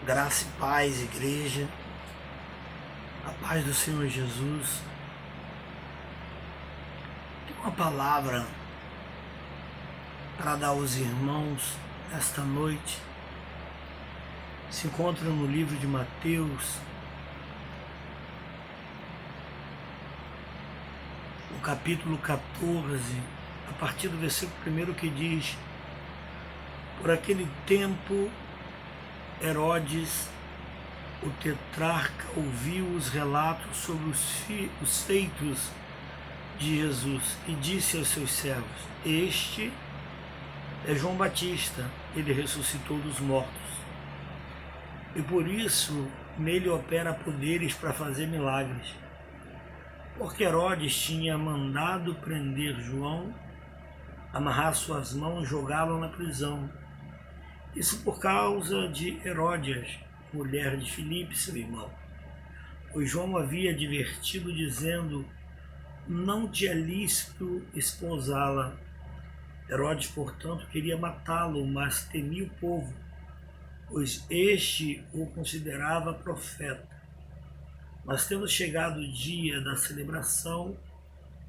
Graça e paz, igreja, a paz do Senhor Jesus. Tem uma palavra para dar aos irmãos esta noite. Se encontra no livro de Mateus, no capítulo 14, a partir do versículo 1, que diz: por aquele tempo, Herodes, o tetrarca, ouviu os relatos sobre os feitos de Jesus e disse aos seus servos: este é João Batista, ele ressuscitou dos mortos. E por isso nele opera poderes para fazer milagres. Porque Herodes tinha mandado prender João, amarrar suas mãos e jogá-lo na prisão. Isso por causa de Heródias, mulher de Filipe, seu irmão. Pois João havia advertido, dizendo: não te é lícito esposá-la. Herodes, portanto, queria matá-lo, mas temia o povo, pois este o considerava profeta. Mas tendo chegado o dia da celebração,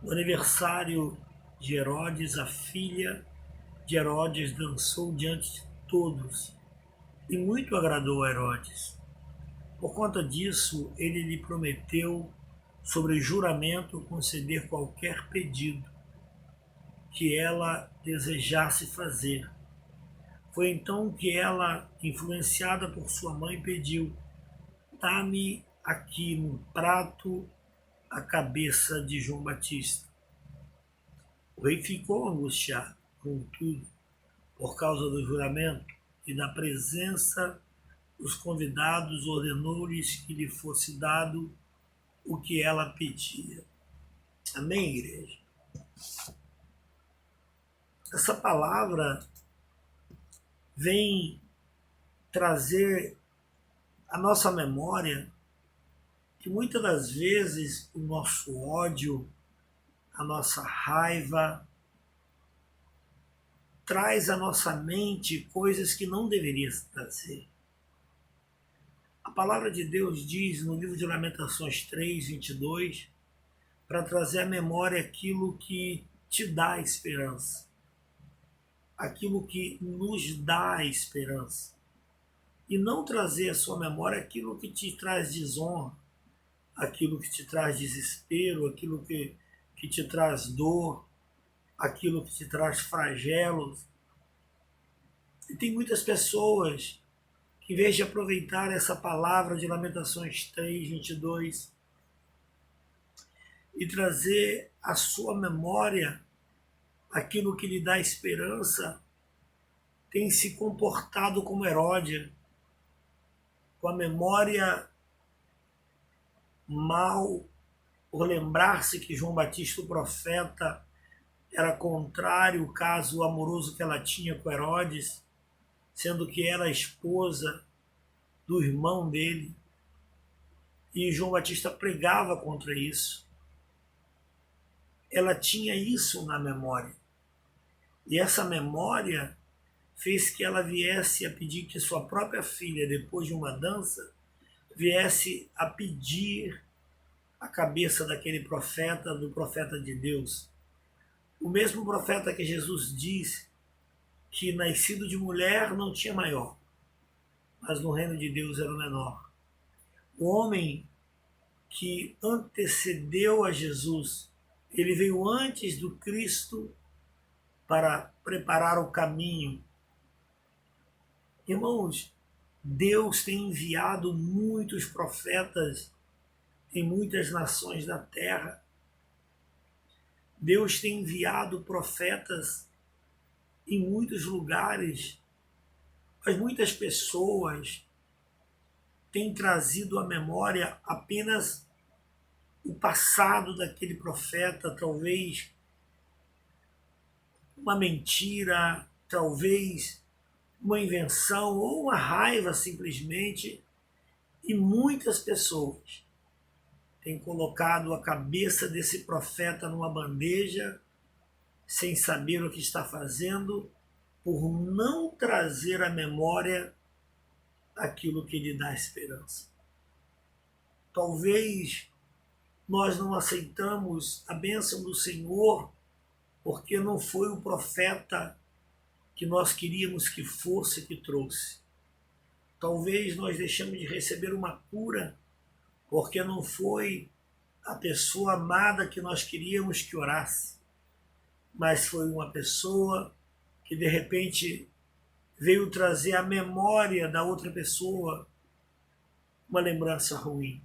o aniversário de Herodes, a filha de Herodes dançou diante de todos, e muito agradou a Herodes. Por conta disso, ele lhe prometeu, sobre juramento, conceder qualquer pedido que ela desejasse fazer. Foi então que ela, influenciada por sua mãe, pediu: dá-me aqui num prato a cabeça de João Batista. O rei ficou angustiado, contudo, por causa do juramento e da presença dos convidados, ordenou-lhes que lhe fosse dado o que ela pedia. Amém, igreja? Essa palavra vem trazer à nossa memória que muitas das vezes o nosso ódio, a nossa raiva, traz à nossa mente coisas que não deveria trazer. A palavra de Deus diz no livro de Lamentações 3:22, para trazer à memória aquilo que te dá esperança, aquilo que nos dá esperança, e não trazer à sua memória aquilo que te traz desonra, aquilo que te traz desespero, aquilo que te traz dor, aquilo que te traz flagelos. E tem muitas pessoas que, em vez de aproveitar essa palavra de Lamentações 3:22 e trazer à sua memória aquilo que lhe dá esperança, tem se comportado como Herodes, com a memória mal, por lembrar-se que João Batista, o profeta, era contrário ao caso amoroso que ela tinha com Herodes, sendo que era a esposa do irmão dele. E João Batista pregava contra isso. Ela tinha isso na memória. E essa memória fez que ela viesse a pedir que sua própria filha, depois de uma dança, viesse a pedir a cabeça daquele profeta, do profeta de Deus. O mesmo profeta que Jesus disse que nascido de mulher não tinha maior, mas no reino de Deus era o menor. O homem que antecedeu a Jesus, ele veio antes do Cristo para preparar o caminho. Irmãos, Deus tem enviado muitos profetas em muitas nações da terra. Deus tem enviado profetas em muitos lugares, mas muitas pessoas têm trazido à memória apenas o passado daquele profeta, talvez uma mentira, talvez uma invenção ou uma raiva simplesmente, e muitas pessoas têm colocado a cabeça desse profeta numa bandeja, sem saber o que está fazendo, por não trazer à memória aquilo que lhe dá esperança. Talvez nós não aceitamos a bênção do Senhor porque não foi o profeta que nós queríamos que fosse que trouxe. Talvez nós deixamos de receber uma cura porque não foi a pessoa amada que nós queríamos que orasse, mas foi uma pessoa que de repente veio trazer à memória da outra pessoa uma lembrança ruim.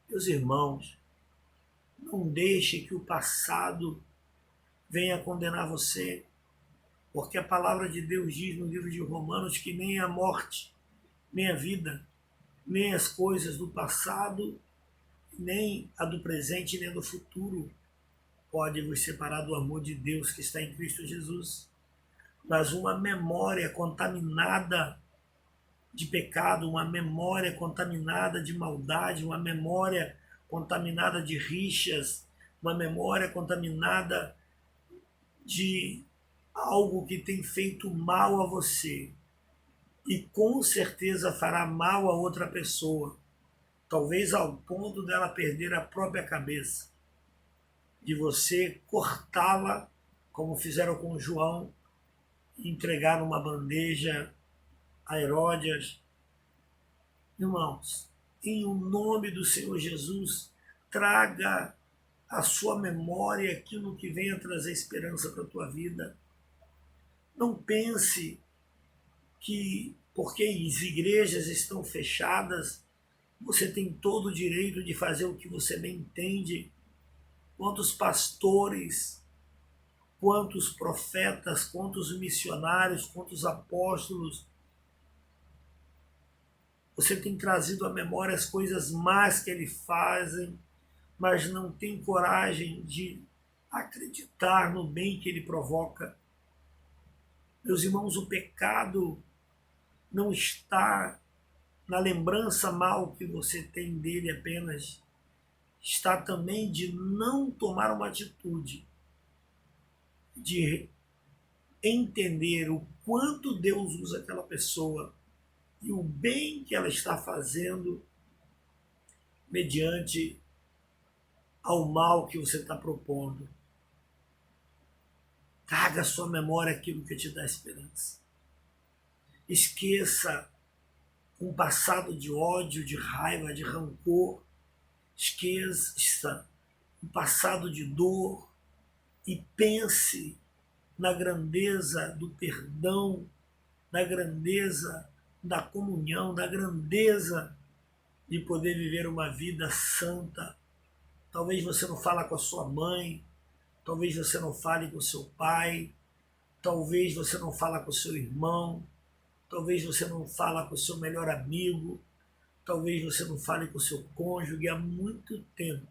Meus irmãos, não deixe que o passado venha condenar você, porque a palavra de Deus diz no livro de Romanos que nem a morte, nem a vida, nem as coisas do passado, nem a do presente, nem a do futuro pode vos separar do amor de Deus que está em Cristo Jesus. Mas uma memória contaminada de pecado, uma memória contaminada de maldade, uma memória contaminada de rixas, uma memória contaminada de algo que tem feito mal a você e com certeza fará mal a outra pessoa, talvez ao ponto dela perder a própria cabeça, de você cortá-la, como fizeram com João, e entregar numa bandeja a Herodes. Irmãos, em o nome do Senhor Jesus, traga à sua memória aquilo que venha trazer esperança para a tua vida. Não pense que porque as igrejas estão fechadas, você tem todo o direito de fazer o que você bem entende. Quantos pastores, quantos profetas, quantos missionários, quantos apóstolos, você tem trazido à memória as coisas más que eles fazem, mas não tem coragem de acreditar no bem que ele provoca. Meus irmãos, o pecado não está na lembrança mal que você tem dele apenas, está também de não tomar uma atitude, de entender o quanto Deus usa aquela pessoa e o bem que ela está fazendo mediante ao mal que você está propondo. Traga à sua memória aquilo que te dá esperança. Esqueça um passado de ódio, de raiva, de rancor. Esqueça um passado de dor e pense na grandeza do perdão, na grandeza da comunhão, da grandeza de poder viver uma vida santa. Talvez você não fale com a sua mãe, talvez você não fale com o seu pai, talvez você não fale com o seu irmão, talvez você não fale com o seu melhor amigo, talvez você não fale com o seu cônjuge há muito tempo,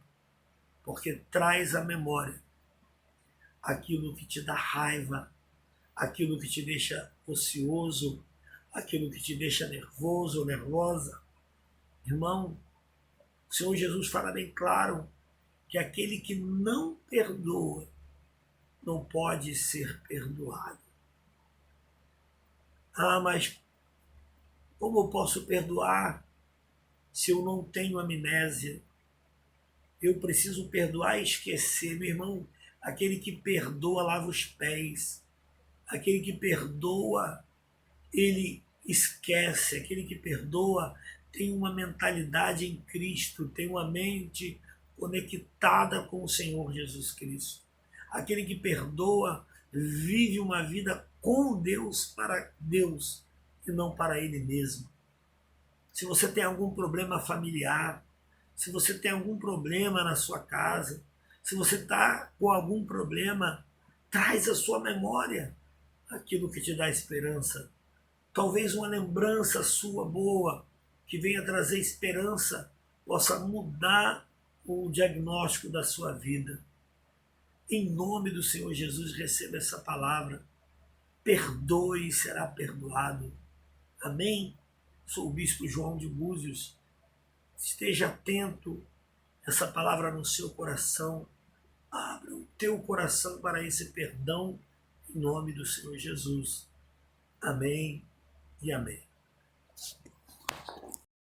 porque traz à memória aquilo que te dá raiva, aquilo que te deixa ocioso, aquilo que te deixa nervoso ou nervosa. Irmão, o Senhor Jesus fala bem claro que aquele que não perdoa não pode ser perdoado. Ah, mas como eu posso perdoar se eu não tenho amnésia? Eu preciso perdoar e esquecer. Meu irmão, aquele que perdoa lava os pés. Aquele que perdoa, ele esquece. Aquele que perdoa tem uma mentalidade em Cristo, tem uma mente conectada com o Senhor Jesus Cristo. Aquele que perdoa vive uma vida com Deus, para Deus e não para ele mesmo. Se você tem algum problema familiar, se você tem algum problema na sua casa, se você está com algum problema, traz à sua memória aquilo que te dá esperança. Talvez uma lembrança sua boa, que venha trazer esperança, possa mudar o diagnóstico da sua vida. Em nome do Senhor Jesus, receba essa palavra. Perdoe e será perdoado. Amém? Sou o Bispo João de Búzios. Esteja atento a essa palavra no seu coração. Abra o teu coração para esse perdão em nome do Senhor Jesus. Amém e amém.